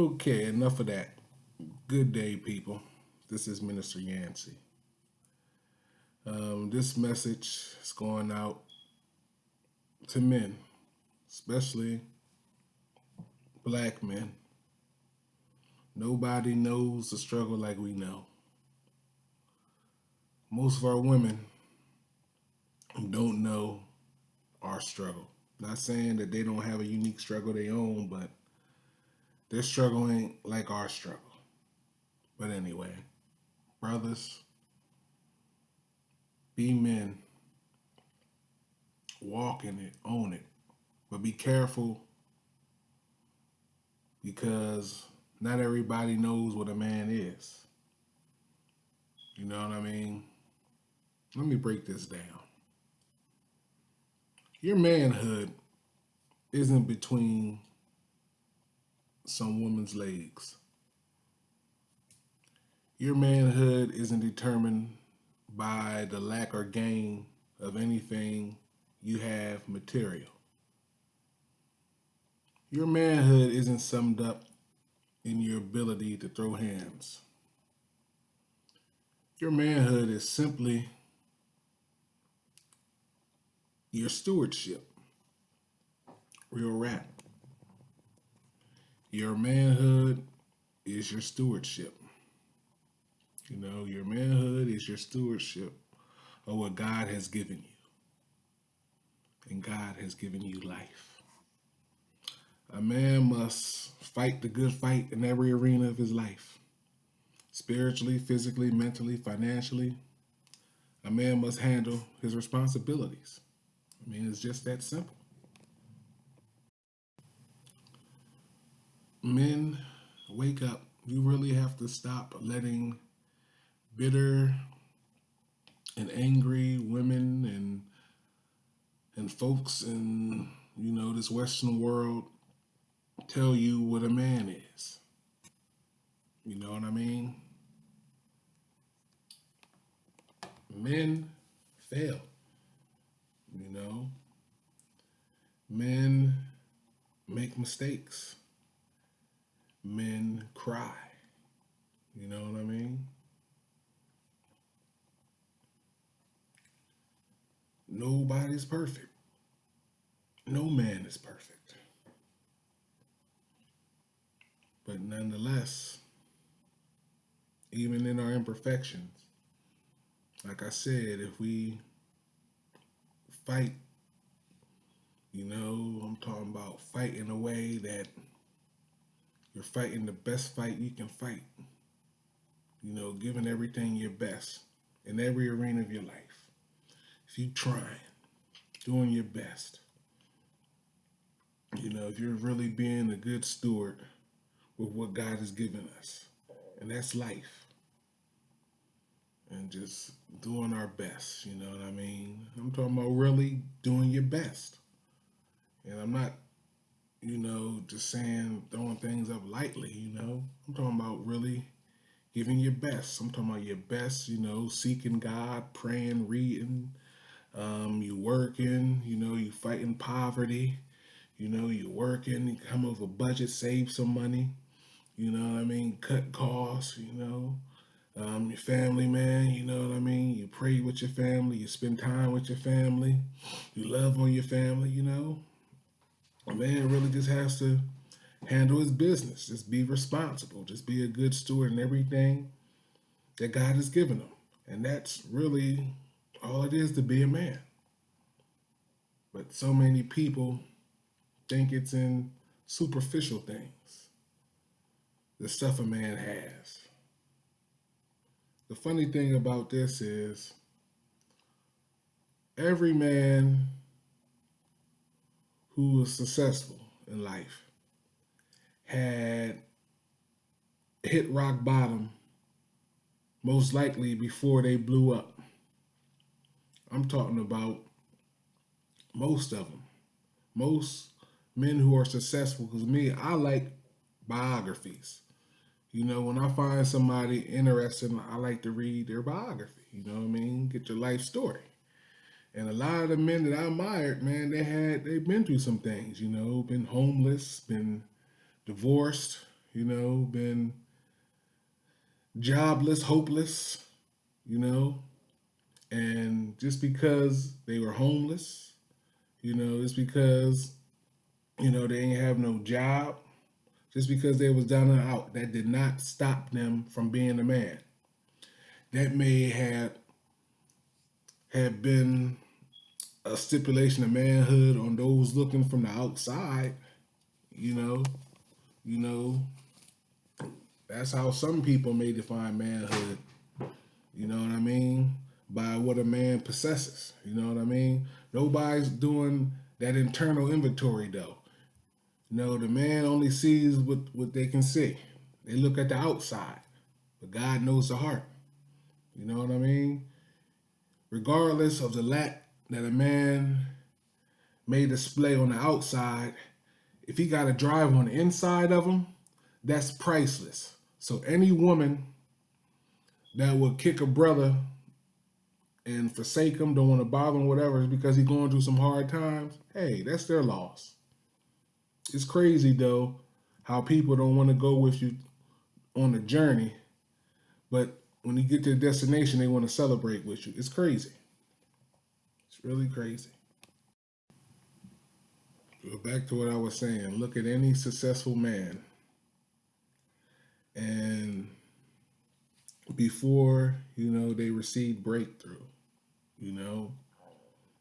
Okay, enough of that. Good day, people. This is Minister Yancy. This message is going out to men, especially black men. Nobody knows the struggle like we know. Most of our women don't know our struggle. Not saying that they don't have a unique struggle of their own, but they're struggling like our struggle. But anyway, brothers, be men, walk in it, own it. But be careful because not everybody knows what a man is. You know what I mean? Let me break this down. Your manhood isn't between some woman's legs. Your manhood isn't determined by the lack or gain of anything you have material. Your manhood isn't summed up in your ability to throw hands. Your manhood is simply your stewardship. Real rap. Your manhood is your stewardship. You know, your manhood is your stewardship of what God has given you. And God has given you life. A man must fight the good fight in every arena of his life. Spiritually, physically, mentally, financially. A man must handle his responsibilities. I mean, it's just that simple. Men, wake up. You really have to stop letting bitter and angry women and folks in, this Western world tell you what a man is. You know what I mean? Men fail. Men make mistakes. Men cry. You know what I mean? Nobody's perfect. No man is perfect. But nonetheless, even in our imperfections, like I said, if we fight, I'm talking about fight in a way that you're fighting the best fight you can fight. Giving everything your best in every arena of your life. If you trying, doing your best, if you're really being a good steward with what God has given us, and that's life, and just doing our best, you know what I mean? I'm talking about really doing your best. And I'm not, just saying throwing things up lightly, I'm talking about really giving your best. I'm talking about your best, seeking God, praying, reading, you working, you fighting poverty, you working, you come up with a budget, save some money, cut costs, your family, man, you pray with your family, you spend time with your family, you love on your family, a man really just has to handle his business, just be responsible, just be a good steward in everything that God has given him. And that's really all it is to be a man. But so many people think it's in superficial things, the stuff a man has. The funny thing about this is every man who was successful in life had hit rock bottom most likely before they blew up. I'm talking about most of them. Most men who are successful, because me, I like biographies. When I find somebody interesting, I like to read their biography. You know what I mean? Get your life story. And a lot of the men that I admired, man, they've been through some things, been homeless, been divorced, been jobless, hopeless, you know, and just because they were homeless, it's because, they ain't have no job, just because they was down and out, that did not stop them from being a man. That may have been a stipulation of manhood on those looking from the outside, you know, you know, that's how some people may define manhood, you know what I mean? By what a man possesses, you know what I mean? Nobody's doing that internal inventory though. The man only sees what they can see. They look at the outside, but God knows the heart. You know what I mean? Regardless of the lack that a man may display on the outside, if he got a drive on the inside of him, that's priceless. So any woman that would kick a brother and forsake him, don't want to bother him, whatever, is because he's going through some hard times, hey, that's their loss. It's crazy though how people don't want to go with you on the journey, but when you get to the destination, they want to celebrate with you. It's crazy. It's really crazy. Go back to what I was saying. Look at any successful man, and before they received breakthrough, you know,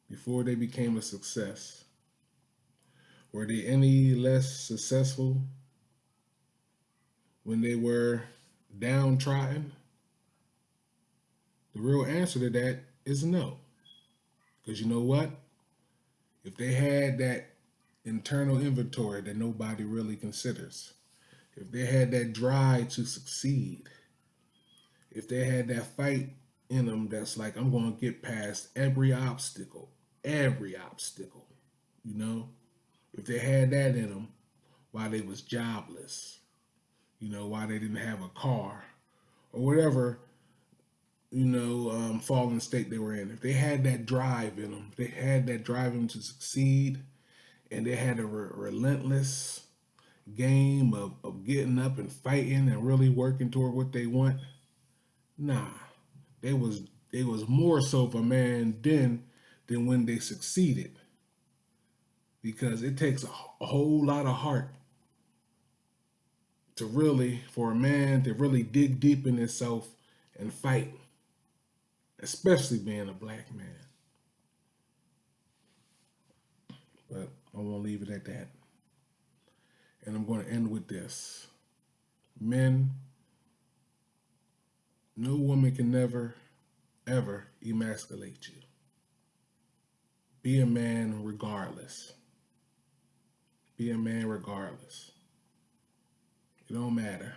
before they became a success, were they any less successful when they were downtrodden? The real answer to that is no. Because you know what? If they had that internal inventory that nobody really considers, if they had that drive to succeed, if they had that fight in them that's like, I'm going to get past every obstacle, you know, if they had that in them while they was jobless, while they didn't have a car or whatever, fallen state they were in, if they had that drive in them, they had that drive in them to succeed, and they had a relentless game of getting up and fighting and really working toward what they want. Nah, they was more so of a man then than when they succeeded, because it takes a whole lot of heart for a man to really dig deep in himself and fight, especially being a black man. But I'm gonna leave it at that, and I'm going to end with this: men, no woman can never ever emasculate you. Be a man regardless. Be a man regardless. It don't matter.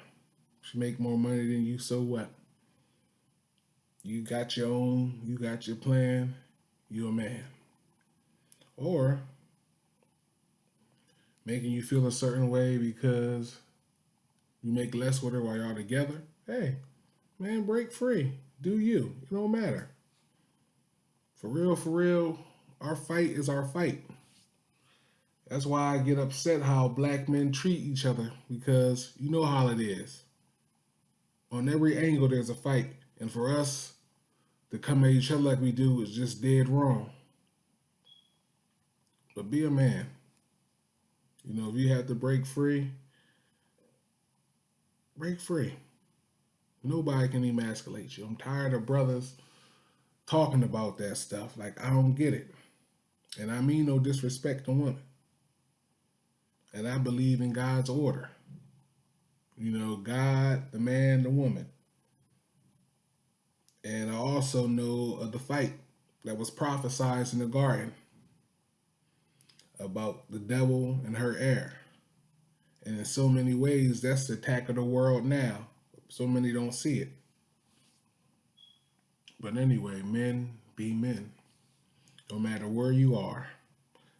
She make more money than you, so what? You got your own, you got your plan, you a man. Or making you feel a certain way because you make less with her while y'all together. Hey, man, break free. Do you. It don't matter. For real, our fight is our fight. That's why I get upset how black men treat each other, because you know how it is. On every angle, there's a fight. And for us to come at each other like we do is just dead wrong. But be a man. If you have to break free, break free. Nobody can emasculate you. I'm tired of brothers talking about that stuff. Like, I don't get it. And I mean no disrespect to women. And I believe in God's order. God, the man, the woman. And I also know of the fight that was prophesied in the garden about the devil and her heir. And in so many ways, that's the attack of the world now. So many don't see it. But anyway, men be men. No matter where you are,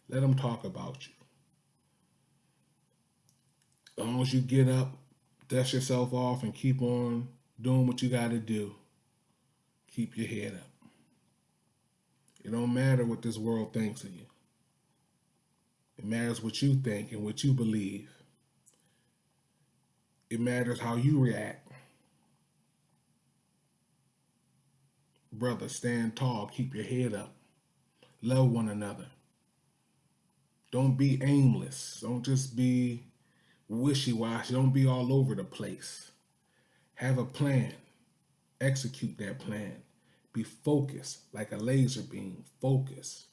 let them talk about you. As long as you get up, dust yourself off, and keep on doing what you got to do, keep your head up. It don't matter what this world thinks of you. It matters what you think and what you believe. It matters how you react. Brother, stand tall, keep your head up, love one another. Don't be aimless. Don't just be wishy-washy. Don't be all over the place. Have a plan. Execute that plan. Be focused like a laser beam. Focus.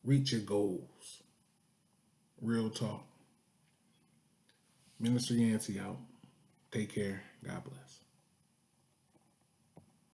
Reach your goals. Real talk. Minister Yancy out. Take care. God bless.